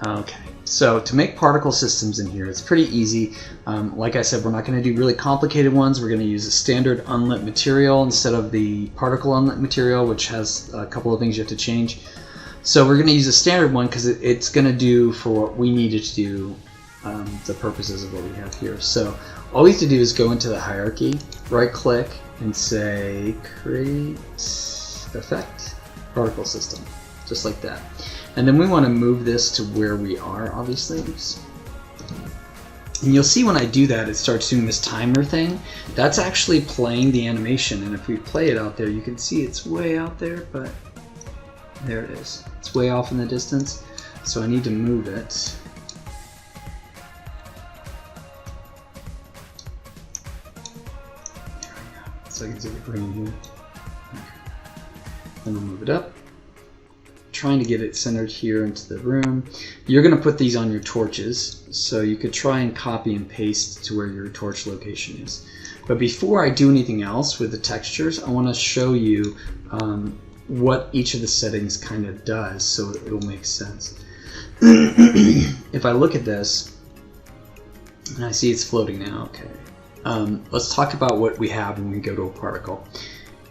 Okay, so to make particle systems in here, it's pretty easy. Like I said, we're not going to do really complicated ones. We're going to use a standard unlit material instead of the particle unlit material, which has a couple of things you have to change. So we're going to use a standard one because it's going to do for what we needed to do, the purposes of what we have here. So all we have to do is go into the hierarchy, right click, and say create effect particle system, just like that. And then we want to move this to where we are, obviously. And you'll see when I do that, it starts doing this timer thing. That's actually playing the animation, and if we play it out there, you can see it's way out there, but there it is. It's way off in the distance, so I need to move it. There we go. So I can see the green here. Then we'll move it up. Trying to get it centered here into the room. You're going to put these on your torches, so you could try and copy and paste to where your torch location is. But before I do anything else with the textures, I want to show you what each of the settings kind of does, so it'll make sense. If I look at this, and I see it's floating now, okay. Let's talk about what we have when we go to a particle.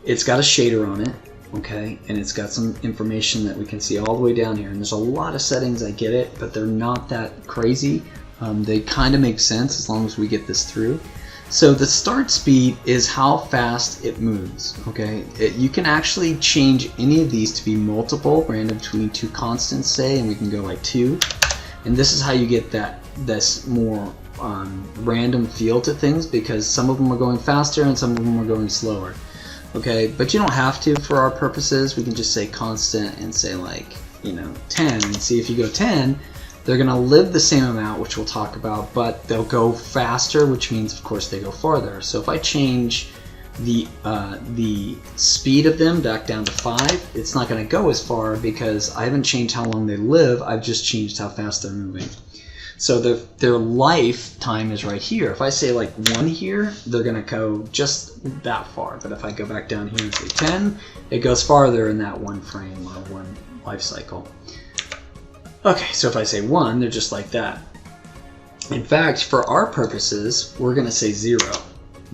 It's got a shader on it. Okay, and it's got some information that we can see all the way down here, and there's a lot of settings, I get it, but they're not that crazy. They kind of make sense as long as we get this through. So the start speed is how fast it moves. Okay, you can actually change any of these to be multiple, random between two constants, say, and we can go like 2, and this is how you get this more random feel to things, because some of them are going faster and some of them are going slower. Okay, but you don't have to for our purposes. We can just say constant and say, like, 10, and see if you go 10, they're going to live the same amount, which we'll talk about, but they'll go faster, which means, of course, they go farther. So if I change the speed of them back down to 5, it's not going to go as far because I haven't changed how long they live. I've just changed how fast they're moving. So their lifetime is right here. If I say like 1 here, they're going to go just that far. But if I go back down here and say 10, it goes farther in that 1 frame or 1 life cycle. Okay, so if I say 1, they're just like that. In fact, for our purposes, we're going to say 0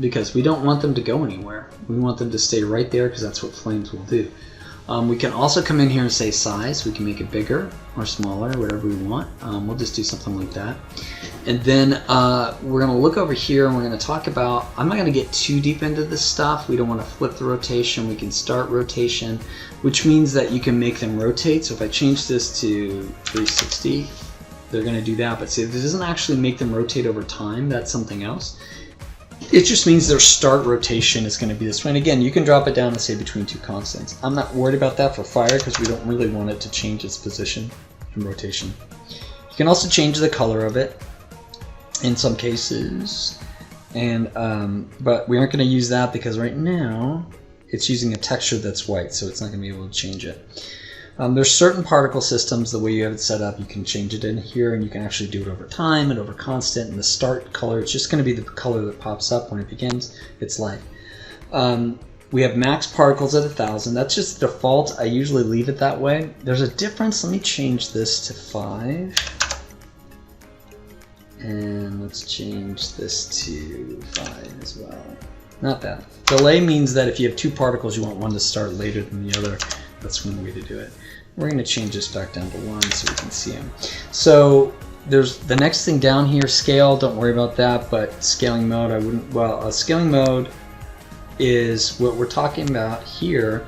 because we don't want them to go anywhere. We want them to stay right there because that's what flames will do. We can also come in here and say size. We can make it bigger or smaller, whatever we want. We'll just do something like that. And then we're going to look over here and we're going to talk about, I'm not going to get too deep into this stuff. We don't want to flip the rotation. We can start rotation, which means that you can make them rotate. So if I change this to 360, they're going to do that. But see, it doesn't actually make them rotate over time. That's something else. It just means their start rotation is going to be this way. And again, you can drop it down and say between 2 constants. I'm not worried about that for fire because we don't really want it to change its position and rotation. You can also change the color of it in some cases, and but we aren't going to use that because right now it's using a texture that's white, so it's not going to be able to change it. There's certain particle systems, the way you have it set up, you can change it in here, and you can actually do it over time and over constant. And the start color, it's just going to be the color that pops up when it begins its life. We have max particles at 1,000. That's just default. I usually leave it that way. There's a difference. Let me change this to 5. And let's change this to 5 as well. Not bad. Delay means that if you have 2 particles, you want one to start later than the other. That's one way to do it. We're going to change this back down to 1 so we can see them. So there's the next thing down here, scale. Don't worry about that, but scaling mode, I wouldn't. Well, scaling mode is what we're talking about here.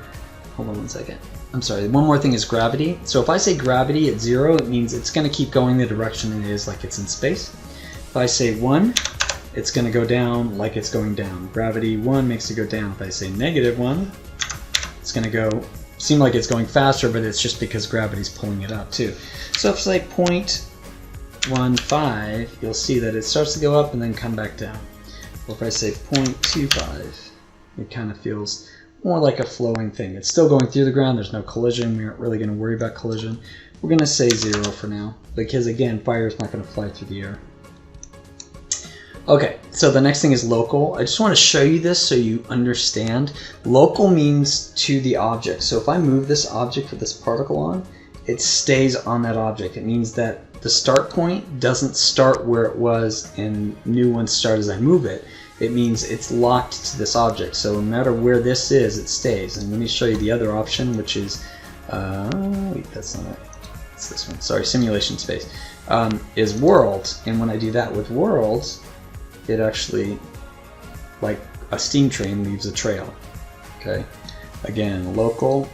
Hold on 1 second. I'm sorry. One more thing is gravity. So if I say gravity at 0, it means it's going to keep going the direction it is, like it's in space. If I say 1, it's going to go down like it's going down. Gravity 1 makes it go down. If I say -1, it's going to go. Seem like it's going faster, but it's just because gravity's pulling it up too. So if it's like 0.15, you'll see that it starts to go up and then come back down. Well, if I say 0.25, it kind of feels more like a flowing thing. It's still going through the ground. There's no collision. We aren't really going to worry about collision. We're going to say 0 for now because, again, fire is not going to fly through the air. Okay, so the next thing is local. I just want to show you this so you understand. Local means to the object. So if I move this object with this particle on, it stays on that object. It means that the start point doesn't start where it was and new ones start as I move it. It means it's locked to this object. So no matter where this is, it stays. And let me show you the other option, which is, wait, that's not it. It's this one. Sorry, simulation space. Is world. And when I do that with worlds, it actually, like a steam train, leaves a trail. Okay. Again, local.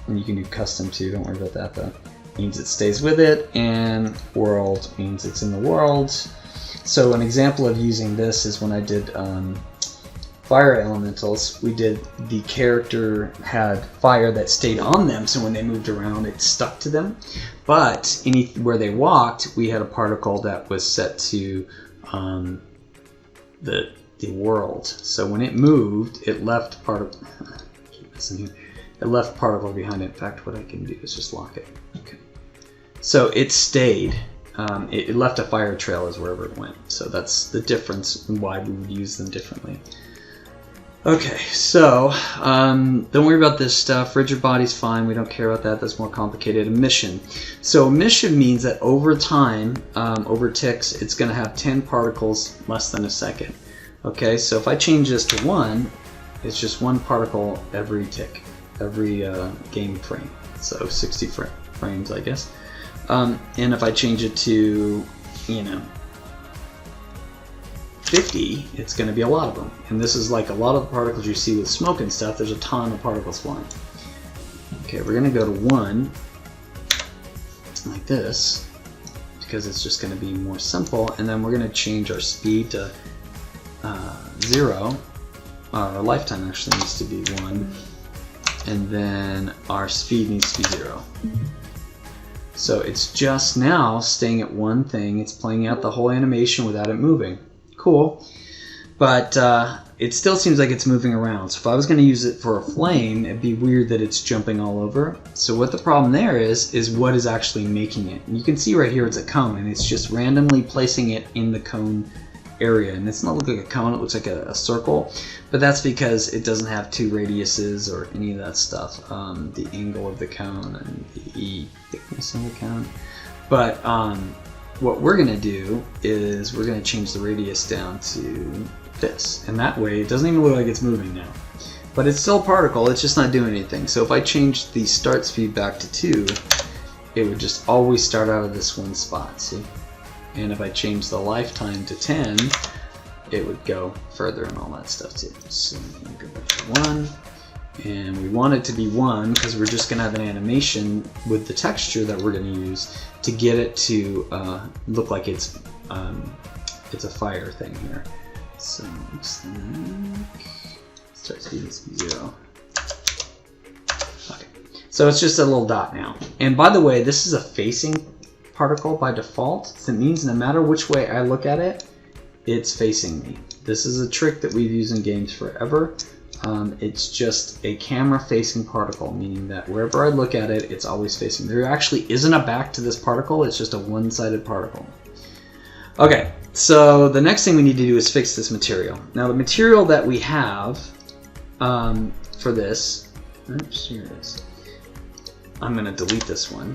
And you can do custom too. Don't worry about that though. Means it stays with it, and world means it's in the world. So an example of using this is when I did fire elementals. We did the character had fire that stayed on them, so when they moved around, it stuck to them. But where they walked, we had a particle that was set to the world. So when it moved, it left particle. It left particle behind it. In fact, what I can do is just lock it. Okay. So it stayed. It left a fire trail as wherever it went. So that's the difference in why we would use them differently. Okay, so don't worry about this stuff. Rigid body's fine. We don't care about that. That's more complicated. Emission. So emission means that over time, over ticks, it's going to have 10 particles less than a second. Okay, so if I change this to 1, it's just 1 particle every tick, every game frame. So 60 frames, I guess. And if I change it to, 50, it's going to be a lot of them. And this is like a lot of the particles you see with smoke and stuff. There's a ton of particles flying. Okay, we're going to go to 1, like this, because it's just going to be more simple. And then we're going to change our speed to 0. Our lifetime actually needs to be 1. And then our speed needs to be 0. So it's just now staying at one thing. It's playing out the whole animation without it moving. Cool. But it still seems like it's moving around. So if I was going to use it for a flame, it'd be weird that it's jumping all over. So what the problem there is what is actually making it. And you can see right here it's a cone, and it's just randomly placing it in the cone area. And it's not looking like a cone, it looks like a circle. But that's because it doesn't have 2 radiuses or any of that stuff. The angle of the cone and the thickness of the cone. But what we're going to do is we're going to change the radius down to this. And that way it doesn't even look like it's moving now. But it's still a particle, it's just not doing anything. So if I change the start speed back to 2, it would just always start out of this one spot, see? And if I change the lifetime to 10, it would go further and all that stuff too. So I'm going to go back to 1. And we want it to be 1 because we're just going to have an animation with the texture that we're going to use to get it to look like it's a fire thing here. So it looks like start speed is 0. Okay, so it's just a little dot now. And by the way, this is a facing particle by default. So it means no matter which way I look at it, it's facing me. This is a trick that we've used in games forever. It's just a camera-facing particle, meaning that wherever I look at it, it's always facing. There actually isn't a back to this particle, it's just a one-sided particle. Okay, so the next thing we need to do is fix this material. Now the material that we have for this, oops, here it is. I'm going to delete this one,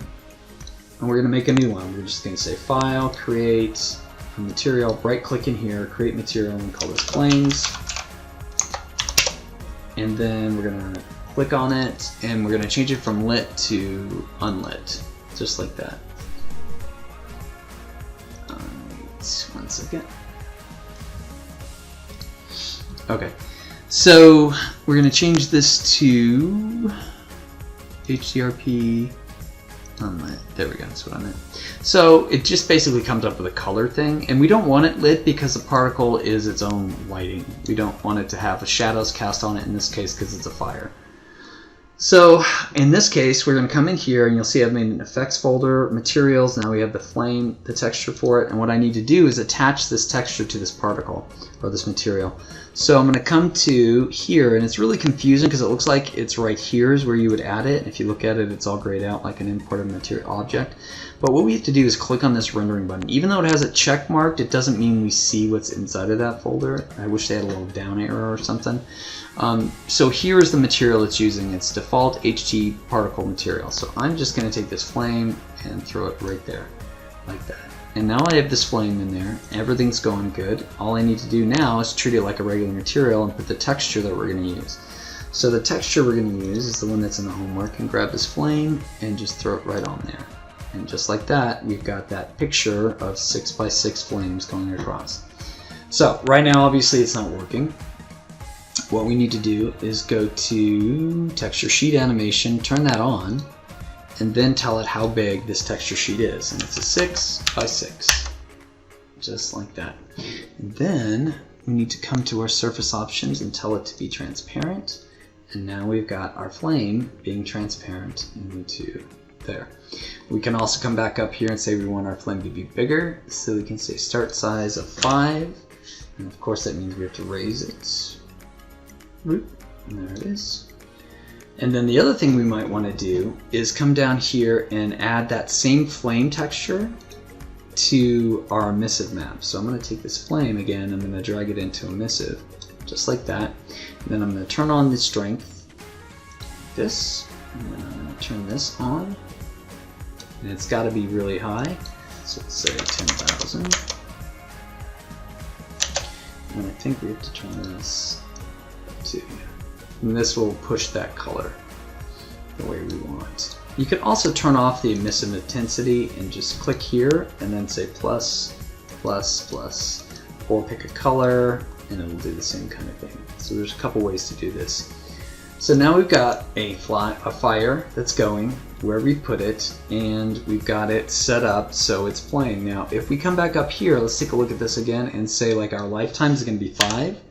and we're going to make a new one. We're just going to say File, Create a Material, right-click in here, Create Material, and call this Flames. And then we're going to click on it, and we're going to change it from lit to unlit, just like that. Wait, 1 second. Okay, so we're going to change this to HDRP unlit. There we go, that's what I meant. So it just basically comes up with a color thing, and we don't want it lit because the particle is its own lighting. We don't want it to have shadows cast on it in this case because it's a fire. So in this case, we're going to come in here, and you'll see I've made an effects folder, materials. Now we have the flame, the texture for it, and what I need to do is attach this texture to this particle or this material. So I'm going to come to here, and it's really confusing because it looks like it's right here is where you would add it. If you look at it, it's all grayed out like an imported material object. But what we have to do is click on this rendering button. Even though it has it check marked, it doesn't mean we see what's inside of that folder. I wish they had a little down arrow or something. So here's the material it's using. It's default HT particle material. So I'm just going to take this flame and throw it right there, like that. And now I have this flame in there. Everything's going good. All I need to do now is treat it like a regular material and put the texture that we're going to use. So the texture we're going to use is the one that's in the homework, and grab this flame and just throw it right on there. And just like that, we've got that picture of 6x6 flames going across. So right now, obviously, it's not working. What we need to do is go to Texture Sheet Animation, turn that on, and then tell it how big this texture sheet is. And it's a 6x6, just like that. And then we need to come to our surface options and tell it to be transparent. And now we've got our flame being transparent into there. We can also come back up here and say we want our flame to be bigger. So we can say start size of 5. And of course that means we have to raise it. And there it is. And then the other thing we might want to do is come down here and add that same flame texture to our emissive map. So I'm going to take this flame again, I'm going to drag it into emissive, just like that. And then I'm going to turn on the strength, like this, and then I'm going to turn this on. And it's got to be really high, so let's say 10,000. And I think we have to turn this to, and this will push that color the way we want. You can also turn off the emissive intensity and just click here and then say plus, plus, plus, or pick a color and it will do the same kind of thing. So there's a couple ways to do this. So now we've got a fire that's going where we put it, and we've got it set up so it's playing. Now if we come back up here, let's take a look at this again and say like our lifetime is going to be 5.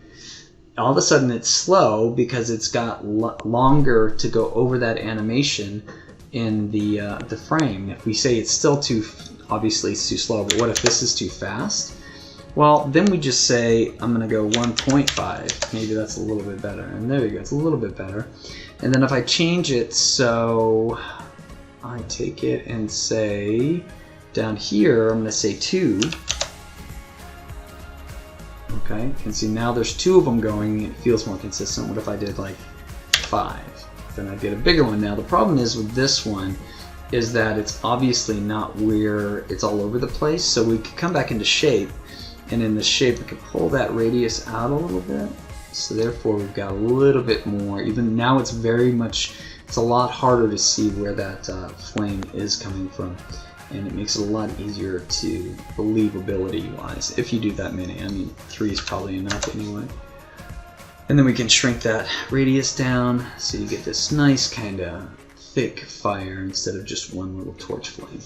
All of a sudden it's slow because it's got longer to go over that animation in the frame. If we say it's still obviously it's too slow, but what if this is too fast? Well, then we just say I'm going to go 1.5. Maybe that's a little bit better. And there you go, it's a little bit better. And then if I change it so I take it and say down here, I'm going to say 2. Okay, and see now there's 2 of them going, it feels more consistent. What if I did like 5? Then I'd get a bigger one. Now the problem is with this one is that it's obviously not where it's all over the place, so we could come back into shape, and in the shape we could pull that radius out a little bit, so therefore we've got a little bit more. Even now it's a lot harder to see where that flame is coming from. And it makes it a lot easier to believability wise if you do that many. I mean, 3 is probably enough anyway. And then we can shrink that radius down so you get this nice kind of thick fire instead of just one little torch flame.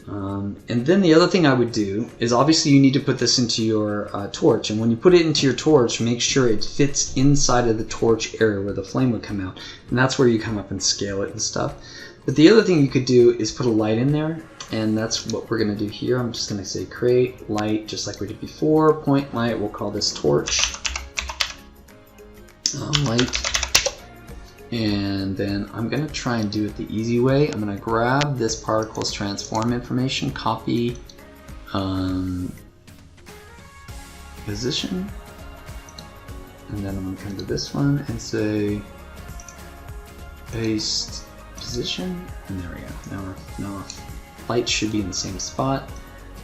And then the other thing I would do is obviously you need to put this into your torch, and when you put it into your torch, make sure it fits inside of the torch area where the flame would come out, and that's where you come up and scale it and stuff. But the other thing you could do is put a light in there, and that's what we're going to do here. I'm just going to say create light, just like we did before. Point light, we'll call this torch light. And then I'm going to try and do it the easy way. I'm going to grab this particles transform information, copy position, and then I'm going to come to this one and say paste position, and there we go. Now our light should be in the same spot.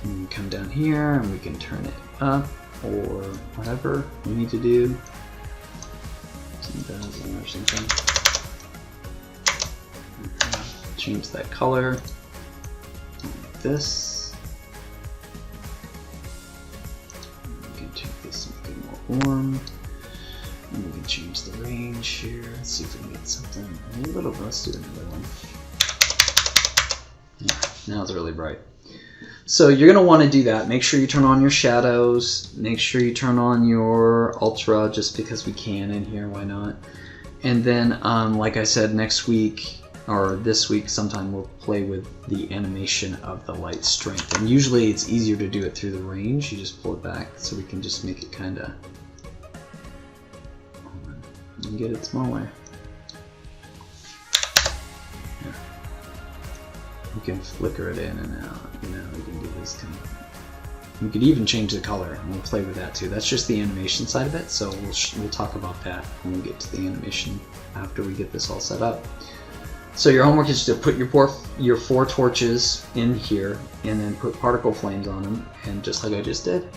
And we come down here and we can turn it up or whatever we need to do. 10,000 or something. Change that color like this. We can take this and make it more warm. And we can change the range here. Let's see if we can get something a little bit. Let's do another one. Yeah, now it's really bright. So you're going to want to do that. Make sure you turn on your shadows. Make sure you turn on your ultra, just because we can in here. Why not? And then, like I said, next week or this week sometime we'll play with the animation of the light strength. And usually it's easier to do it through the range. You just pull it back so we can just make it kind of and get it smaller. Yeah. You can flicker it in and out. You know, you can do this kind of. You could even change the color, and we'll play with that too. That's just the animation side of it, so we'll talk about that when we get to the animation after we get this all set up. So your homework is to put your 4 torches in here, and then put particle flames on them, and just like I just did.